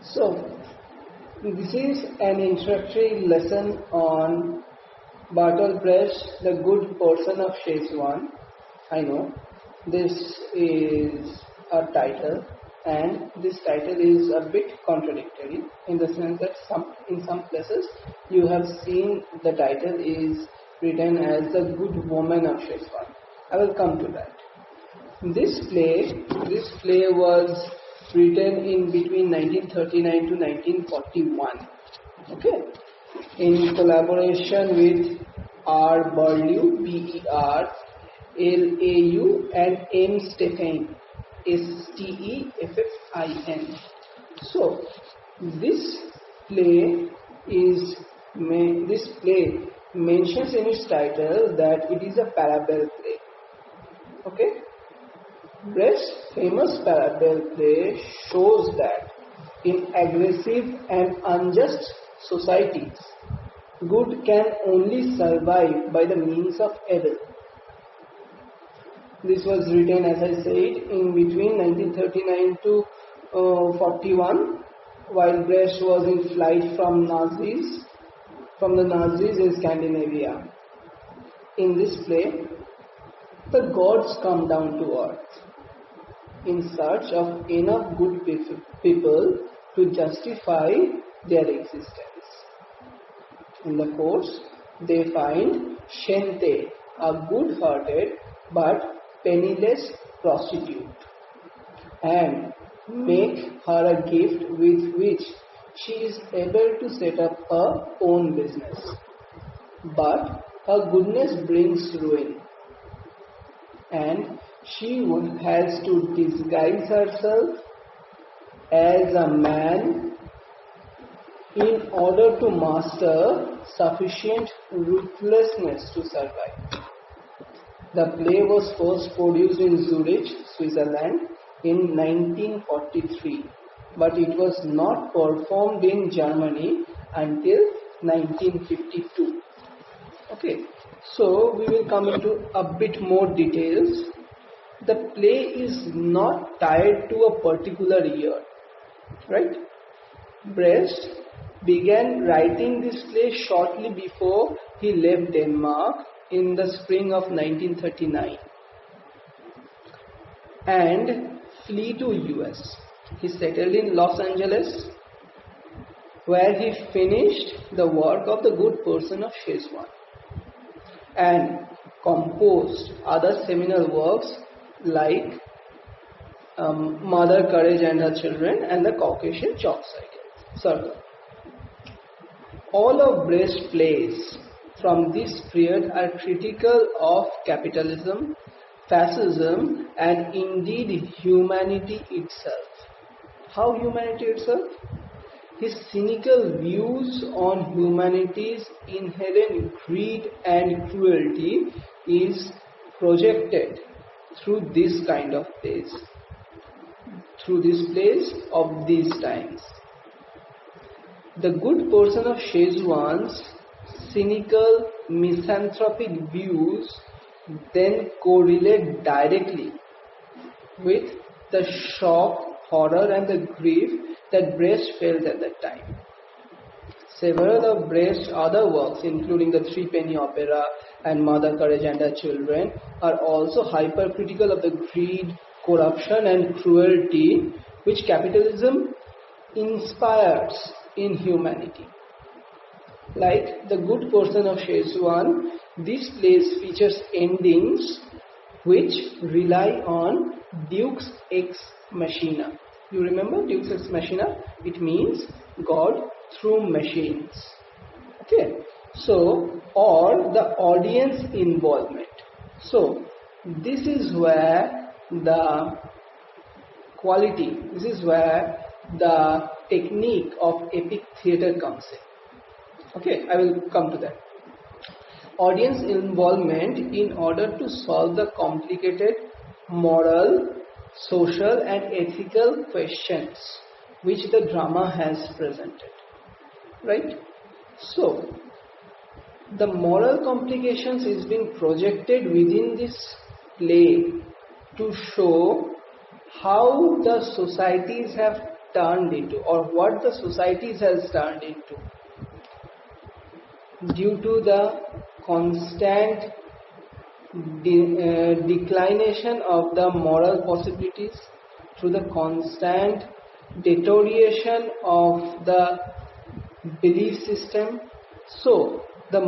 So, this is an introductory lesson on Bertolt Brecht, The Good Person of Szechwan. I know this is a title, and this title is a bit contradictory in the sense that in some places you have seen the title is written as The Good Woman of Szechwan. I will come to that. This play was written in between 1939 to 1941. Okay, in collaboration with R. Berlau, Berlau, and M. Steffin, Steffin. So, this play mentions in its title that it is a parable play. Okay. Brecht's famous parable play shows that in aggressive and unjust societies, good can only survive by the means of evil. This was written, as I said, in between 1939 to 41, while Brecht was in flight from the Nazis in Scandinavia. In this play, the gods come down to earth in search of enough good people to justify their existence. In the course, they find Shente, a good-hearted but penniless prostitute, and make her a gift with which she is able to set up her own business. But her goodness brings ruin, and she has to disguise herself as a man in order to master sufficient ruthlessness to survive. The play was first produced in Zurich, Switzerland in 1943, but it was not performed in Germany until 1952. Okay, so we will come into a bit more details. The play is not tied to a particular year, right? Brecht began writing this play shortly before he left Denmark in the spring of 1939 and flee to US. He settled in Los Angeles, where he finished the work of The Good Person of Szechwan and composed other seminal works like Mother Courage and Her Children and The Caucasian Chalk Circle. All of Brecht's plays from this period are critical of capitalism, fascism, and indeed humanity itself. How humanity itself? His cynical views on humanity's inherent greed and cruelty is projected through this kind of plays, through these plays of these times. The Good Person of Szechwan's cynical, misanthropic views then correlate directly with the shock, horror, and the grief that Brecht felt at that time. Several of Brecht's other works, including the Threepenny Opera and Mother Courage and Her Children, are also hypercritical of the greed, corruption, and cruelty which capitalism inspires in humanity. Like The Good Person of Szechwan, this play features endings which rely on Deus Ex Machina. You remember Deus Ex Machina? It means God through machines. Okay, so, or the audience involvement. So, this is where the quality, this is where the technique of epic theatre comes in. Okay, I will come to that. Audience involvement in order to solve the complicated moral, social, and ethical questions which the drama has presented. Right? So, the moral complications is being projected within this play to show how the societies have turned into, or what the societies has turned into, due to the constant declination of the moral possibilities, through the constant deterioration of the belief system. So the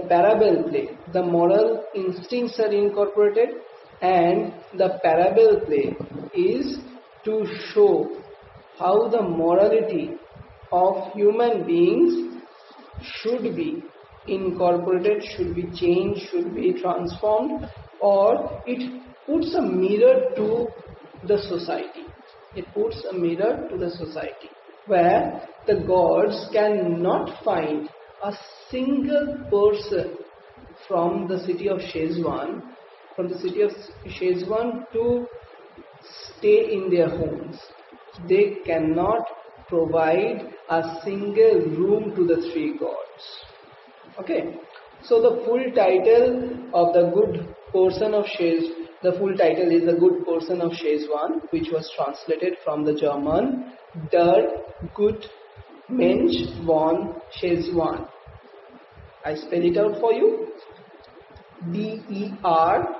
parable play, the moral instincts are incorporated, and the parable play is to show how the morality of human beings should be incorporated, should be changed, should be transformed, or it puts a mirror to the society. It puts a mirror to the society where the gods cannot find a single person from the city of Szechwan, to stay in their homes. They cannot provide a single room to the three gods. Okay, so the full title of the Good Person of Szechwan, the full title is The Good Person of Szechwan, which was translated from the German Der Good Mensch von Szechwan. I spell it out for you. D-E-R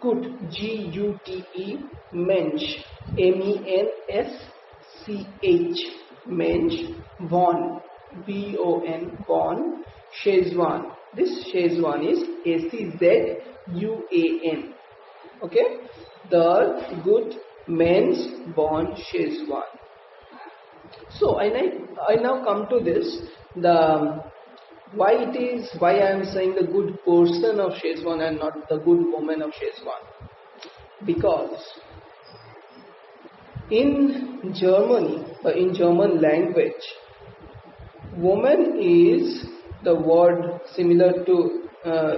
Good, G-U-T-E, Mensch, M-E-N-S-C-H, Mensch, von, V-O-N, von, Szechwan. This Szechwan is A-C-Z-U-A-N. Okay? The Good Mensch von Szechwan. So I now come to this, why I am saying the Good Person of Szechwan and not the Good Woman of Szechwan. Because in Germany, in German language, woman is the word similar to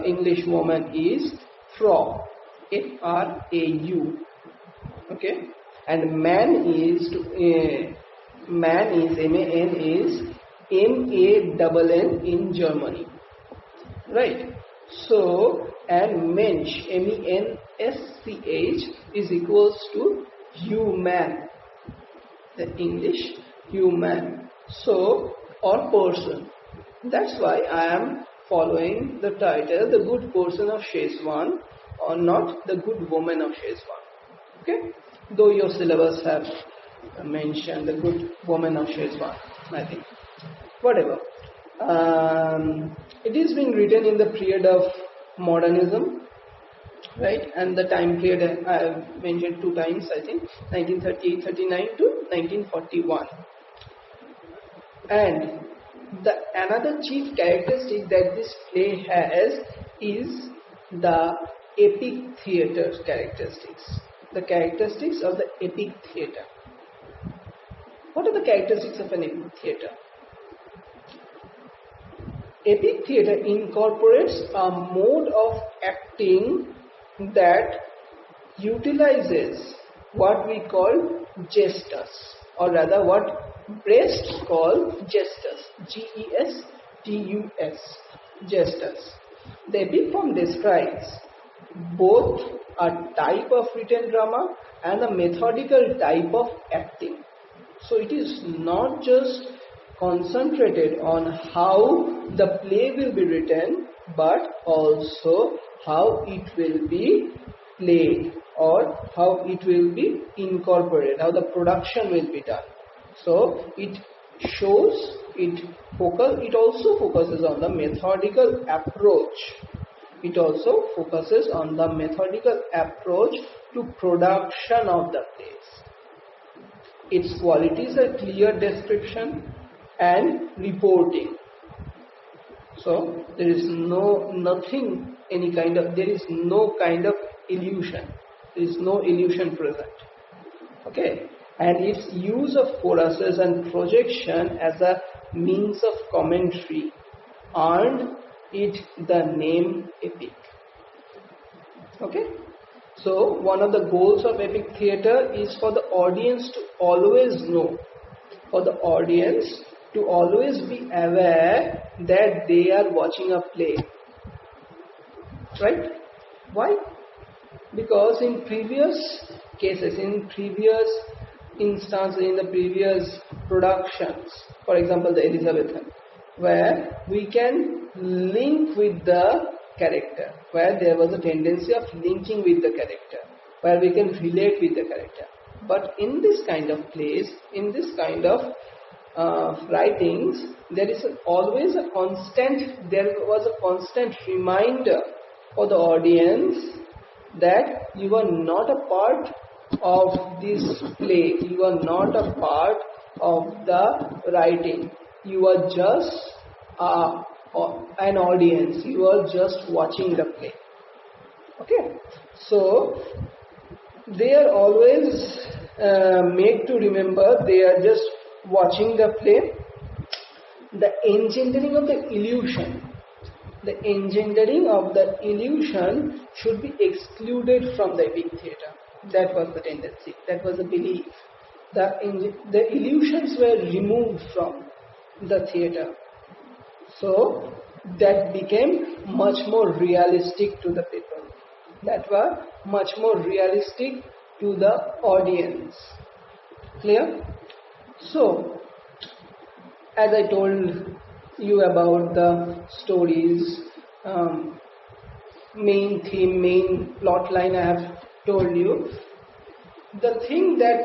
English woman is Frau, F-R-A-U. Okay, and man is M-A-N is M-A-N-N in Germany, right? So, and Mensch, M-E-N-S-C-H, is equals to human, the English human, so, or person. That's why I am following the title, The Good Person of Szechwan, or not The Good Woman of Szechwan. Okay, though your syllabus have mentioned The Good Woman of Szechwan, I think. Whatever. It is being written in the period of modernism, right? And the time period I have mentioned two times, I think, 1938-39 to 1941. And another chief characteristic that this play has is the epic theatre characteristics. The characteristics of the epic theatre. What are the characteristics of an epic theatre? Epic theatre incorporates a mode of acting that utilizes what we call gestures, or rather what Brecht called gestures, G-E-S-T-U-S, gestures. The epic form describes both a type of written drama and a methodical type of acting. So it is not just concentrated on how the play will be written, but also how it will be played, or how it will be incorporated, how the production will be done. So it shows, it also focuses on the methodical approach. It also focuses on the methodical approach to production of the plays. Its qualities are clear description and reporting. So there is no kind of illusion. There is no illusion present. Okay, and its use of choruses and projection as a means of commentary earned it the name epic. Okay, so one of the goals of epic theatre is for the audience to always know, for the audience to always be aware that they are watching a play. Right? Why? Because in previous cases, in previous instance in the previous productions, for example the Elizabethan, where we can link with the character, where there was a tendency of linking with the character, where we can relate with the character. But in this kind of plays, in this kind of writings, there was a constant reminder for the audience that you are not a part of this play, you are not a part of the writing, you are just an audience, you are just watching the play. Okay, so they are always made to remember they are just watching the play. The engendering of the illusion should be excluded from the epic theatre. That was the tendency, that was the belief. The illusions were removed from the theatre, so that became much more realistic to the people, that were much more realistic to the audience. Clear? So, as I told you about the stories, main theme, main plot line I have told you. The thing that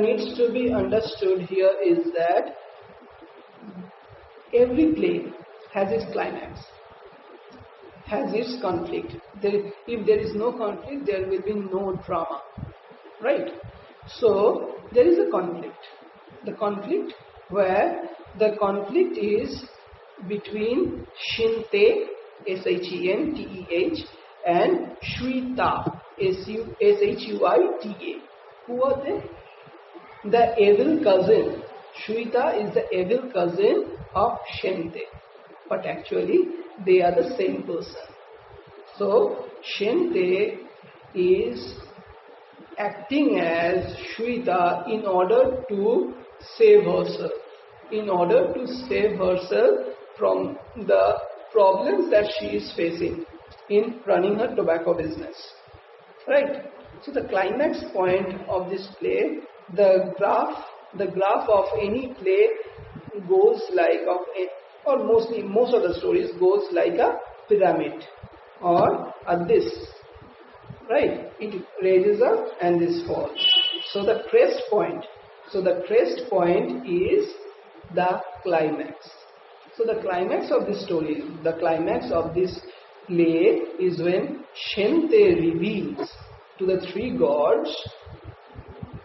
needs to be understood here is that every play has its climax, has its conflict. If there is no conflict, there will be no drama, right? So there is a conflict. The conflict is between Shinteh, Shenteh, and Shweta, Shuita. Who are they? The evil cousin. Shweta is the evil cousin of Shinteh, but actually they are the same person. So Shinteh is acting as Shweta in order to save herself, from the problems that she is facing in running her tobacco business. Right? So the climax point of this play, the graph of any play goes like most of the stories goes like a pyramid or a this. Right? It raises up and this falls. So the crest point is the climax. So the climax of this story, the climax of this play is when Shenteh reveals to the three gods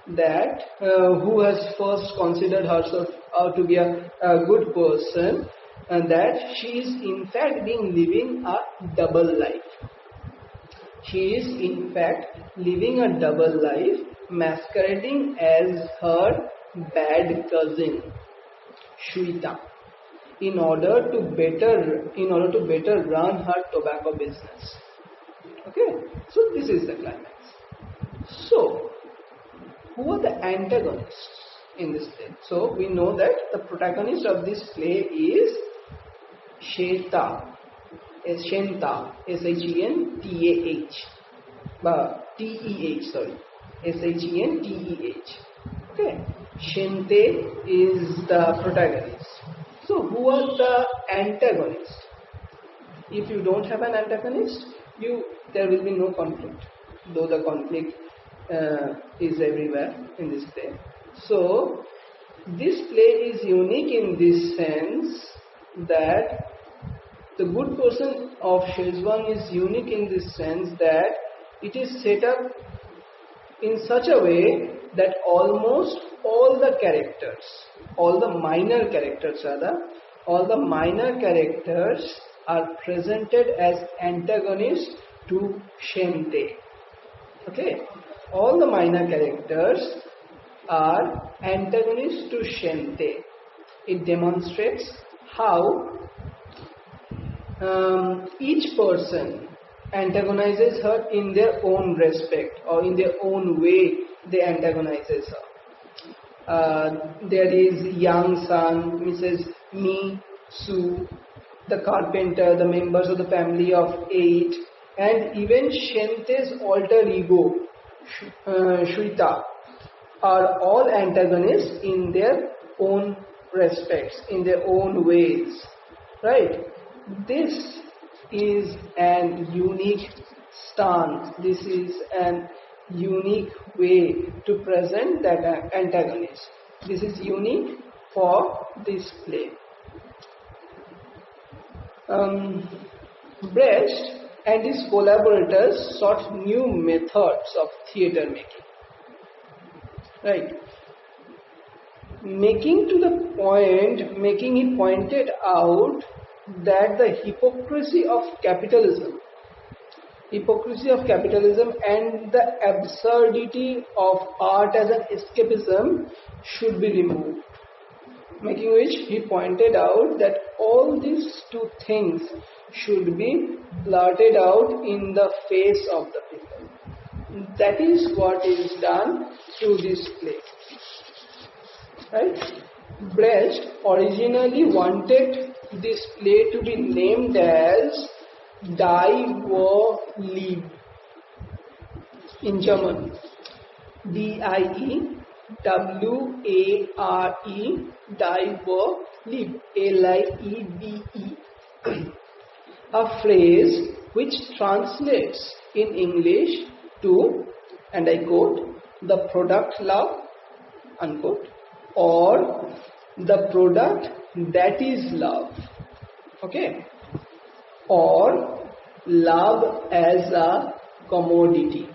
that who has first considered herself to be a good person, and that she is in fact living a double life. She is in fact living a double life, masquerading as her bad cousin Shweta, in order to better run her tobacco business. Okay, so this is the climax. So, who are the antagonists in this play? So we know that the protagonist of this play is Shentah, Shentah, Shentah, Shenteh. Okay, Shenteh is the protagonist. So who are the antagonists? If you don't have an antagonist, there will be no conflict, though the conflict is everywhere in this play. So this play is unique in this sense that the Good Person of Szechwan is unique in this sense that it is set up in such a way that almost all the characters, all the minor characters are presented as antagonists to Shenteh. Okay, all the minor characters are antagonists to Shenteh. It demonstrates how each person antagonizes her in their own respect, or in their own way they antagonizes her. There is young son, Mrs. Mi Su, the carpenter, the members of the family of 8, and even Shenteh's alter ego, Shweta, are all antagonists in their own respects, in their own ways, right? This is an unique stance, this is an unique way to present that antagonist. This is unique for this play. Brecht and his collaborators sought new methods of theatre making, right? Making it pointed out that the hypocrisy of capitalism and the absurdity of art as an escapism should be removed. Making which he pointed out that all these two things should be blurted out in the face of the people. That is what is done through this play. Right? Brecht originally wanted this play to be named as Die War-Liebe in German. D-I-E W-A-R-E, Die War-Liebe, L-I-E-B-E. A phrase which translates in English to, and I quote, the product love, unquote, or the product that is love, okay, or love as a commodity.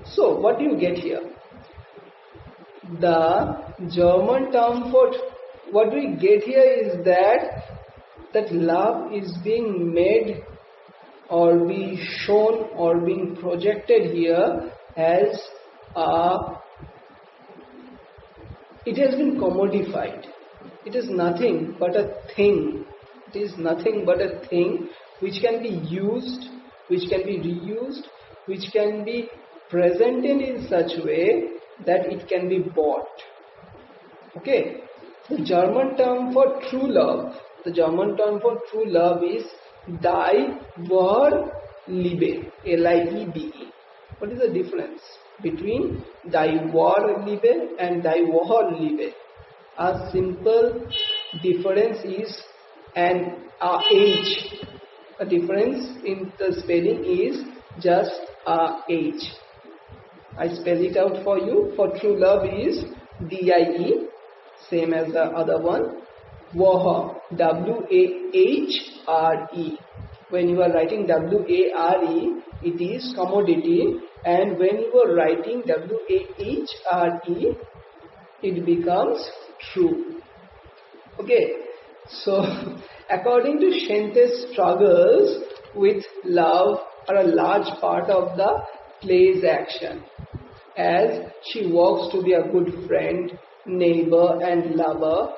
So what do you get here? The German term for what we get here is that love is being made or being shown or being projected here as it has been commodified. It is nothing but a thing. It is nothing but a thing which can be used, which can be reused, which can be presented in such a way that it can be bought. Okay. The German term for true love is Die War-Liebe, L-I-E-B-E. What is the difference between Die War-Liebe and Die War-Liebe? A simple difference is an H. A difference in the spelling is just a H. I spell it out for you. For true love is D-I-E, same as the other one. Wahre, W-A-H-R-E. When you are writing W-A-R-E, it is commodity, and when you are writing W-A-H-R-E, it becomes true. Okay, so according to Schente's struggles with love are a large part of the play's action, as she works to be a good friend, neighbor and lover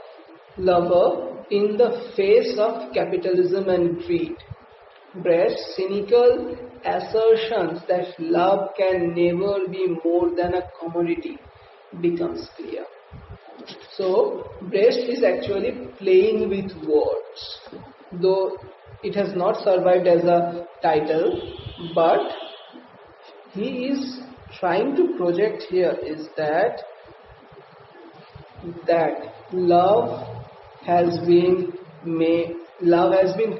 in the face of capitalism and greed. Brecht's cynical assertions that love can never be more than a commodity becomes clear. So Brecht is actually playing with words, though it has not survived as a title, but he is trying to project here is that love has been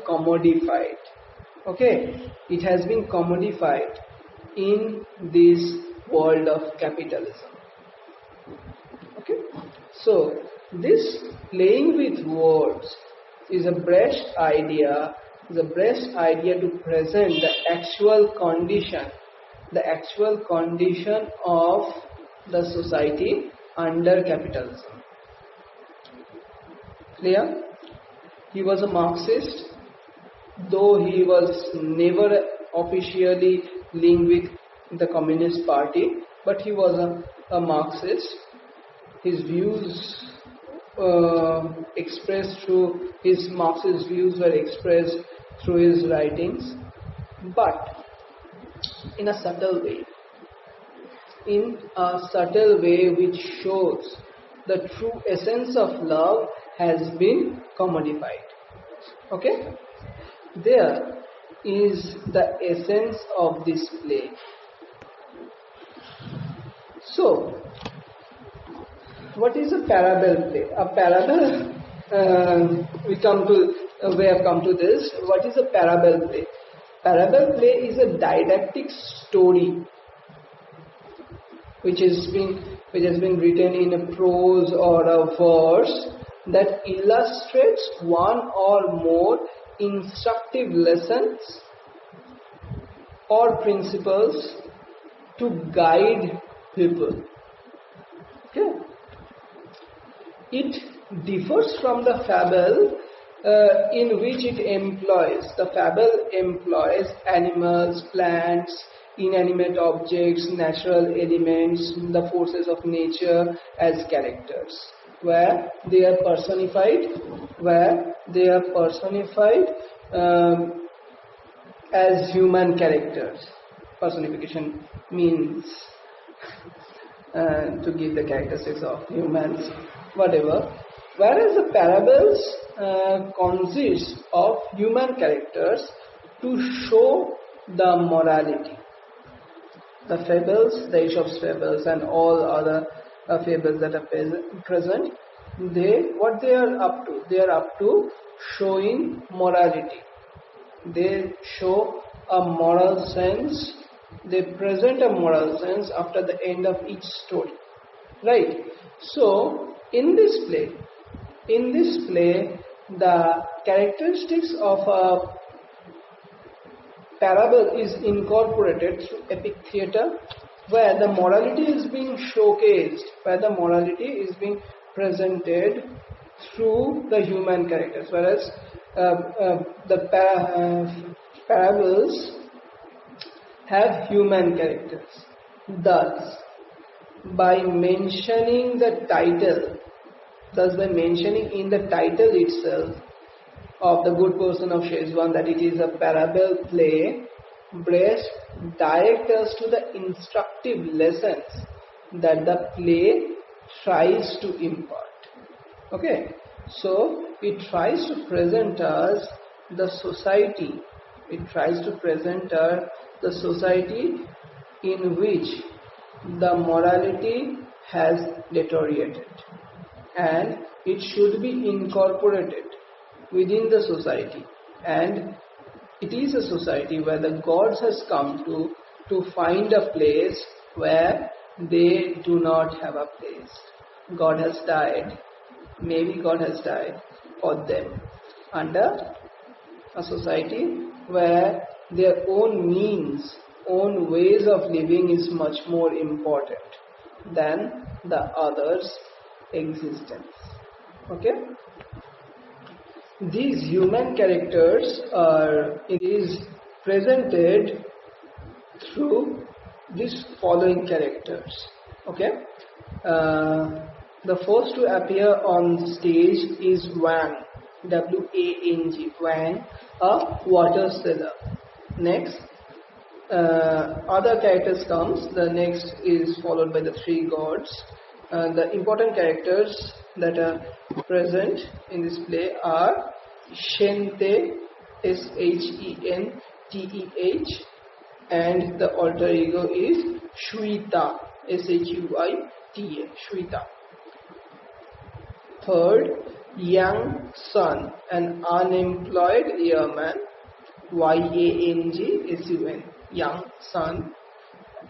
commodified. Okay, it has been commodified in this world of capitalism. Okay, so this playing with words is a Brecht idea. To present the actual condition of the society under capitalism. Clear? He was a Marxist, though he was never officially linked with the Communist Party, but he was a Marxist. His views Marxist views were expressed through his writings, but in a subtle way which shows the true essence of love has been commodified. Okay? There is the essence of this play. So, what is a parable play? A parable, we have come to this. What is a parable play? Parable play is a didactic story which has been written in a prose or a verse that illustrates one or more instructive lessons or principles to guide people. Okay. It differs from the fable in which the fable employs animals, plants, inanimate objects, natural elements, the forces of nature as characters, where they are personified as human characters. Personification means to give the characteristics of humans, whatever. Whereas the parables consist of human characters to show the morality. The fables, the Aesop's fables and all other fables that are present, what they are up to? They are up to showing morality. They show a moral sense. They present a moral sense after the end of each story. Right? So, in this play, the characteristics of a parable is incorporated through epic theatre, where the morality is being showcased, where the morality is being presented through the human characters, whereas the parables have human characters. Thus, by mentioning in the title itself of the Good Person of Szechwan that it is a parable play, Brecht directs us to the instructive lessons that the play tries to impart. Okay, so it tries to present us the society. It tries to present us the society in which the morality has deteriorated, and it should be incorporated within the society, and it is a society where the gods has come to find a place where they do not have a place. God has died. Maybe God has died for them under a society where their own means, own ways of living is much more important than the other's existence. Okay? These human characters is presented through these following characters. Okay? The first to appear on stage is Wang, W-A-N-G, Wang, a water seller. Next, other characters comes. The next is followed by the three gods. The important characters that are present in this play are Shente, S-H-E-N-T-E-H, and the alter ego is Shweta, S-H-U-I-T-A, Shweta. Third, young son, an unemployed yeoman, Y-A-N-G-S-U-N, young son,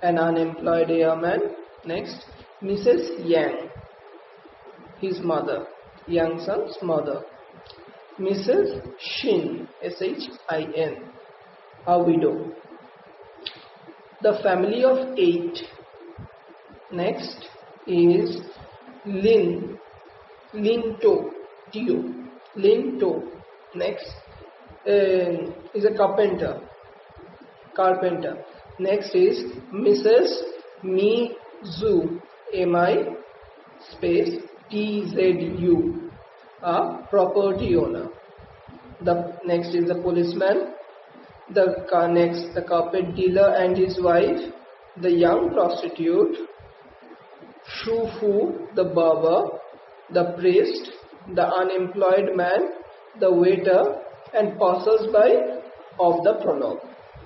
an unemployed yeoman. Next, Mrs. Yang, his mother, young son's mother. Mrs. Shin, S-H-I-N, a widow. The family of 8. Next is Linto, Linto. Next is a carpenter. Next is Mrs. Mizu, M-I space T-Z-U, a property owner. The next is the policeman. The carpet dealer and his wife, the young prostitute, Shufu, the barber, the priest, the unemployed man, the waiter, and passers-by of the prologue.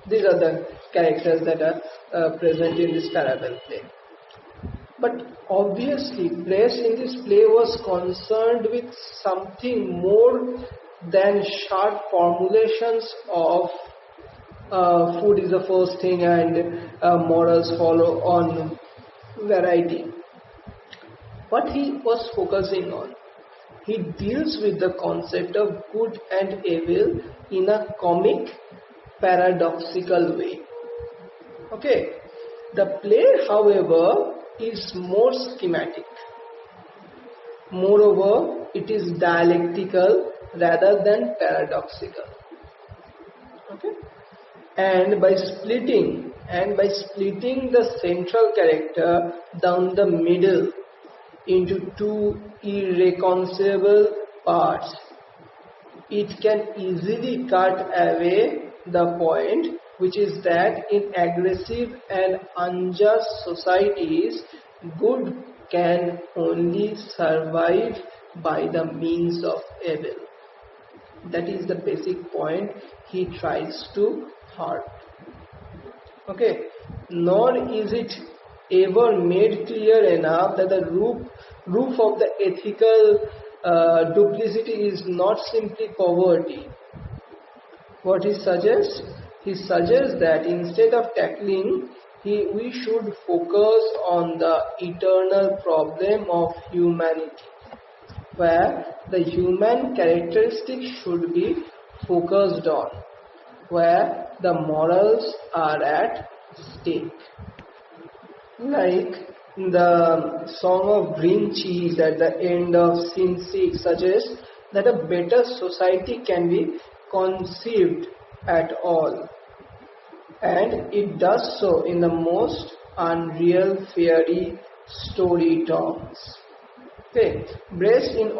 These are the characters that are present in this parable play. But obviously, Brecht in this play was concerned with something more than sharp formulations of food is the first thing and morals follow on variety. What he was focusing on, he deals with the concept of good and evil in a comic, paradoxical way. Okay, the play, however, is more schematic. Moreover, it is dialectical rather than paradoxical. Okay, and by splitting the central character down the middle into two irreconcilable parts, it can easily cut away the point, which is that in aggressive and unjust societies, good can only survive by the means of evil. That is the basic point he tries to harp. Okay, nor is it ever made clear enough that the roof of the ethical duplicity is not simply poverty. What he suggests? He suggests that instead of tackling, we should focus on the eternal problem of humanity, where the human characteristics should be focused on, where the morals are at stake. Like the song of green cheese at the end of scene 6 suggests that a better society can be conceived at all, and it does so in the most unreal fairy story terms. Okay, Brecht in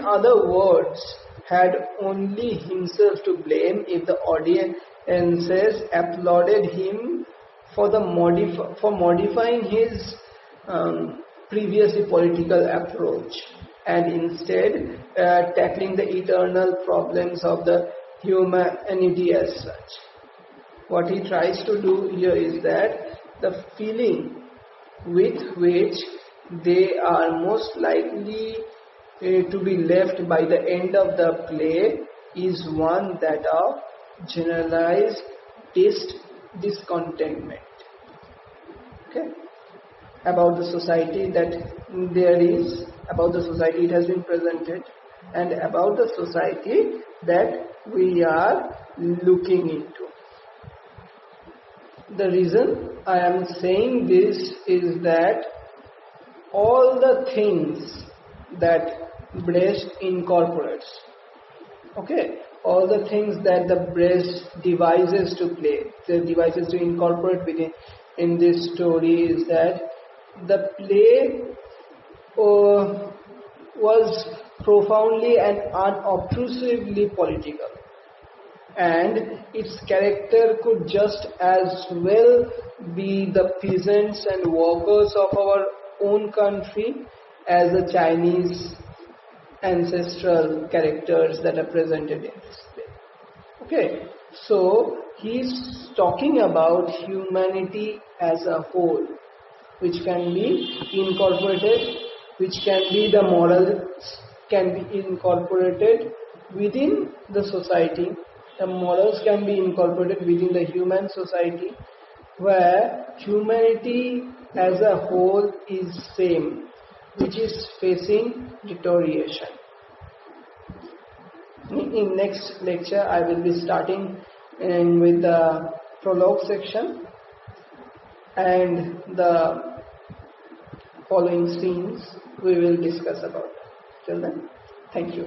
other words had only himself to blame if the audiences applauded him for modifying his previously political approach, and instead tackling the eternal problems of the humanity as such. What he tries to do here is that the feeling with which they are most likely to be left by the end of the play is one that of generalized discontentment. Okay, about the society that there is, about the society it has been presented, and about the society that we are looking into. The reason I am saying this is that all the things that Brecht incorporates, okay, all the things that the Brecht devises to play, the devices to incorporate within in this story, is that the play was profoundly and unobtrusively political, and its character could just as well be the peasants and workers of our own country as the Chinese ancestral characters that are presented in this play. Okay, so he's talking about humanity as a whole, which can be incorporated, which can be the morals can be incorporated within the society. The morals can be incorporated within the human society, where humanity as a whole is same, which is facing deterioration. In next lecture, I will be starting with the prologue section and the following scenes we will discuss about. Till then, thank you.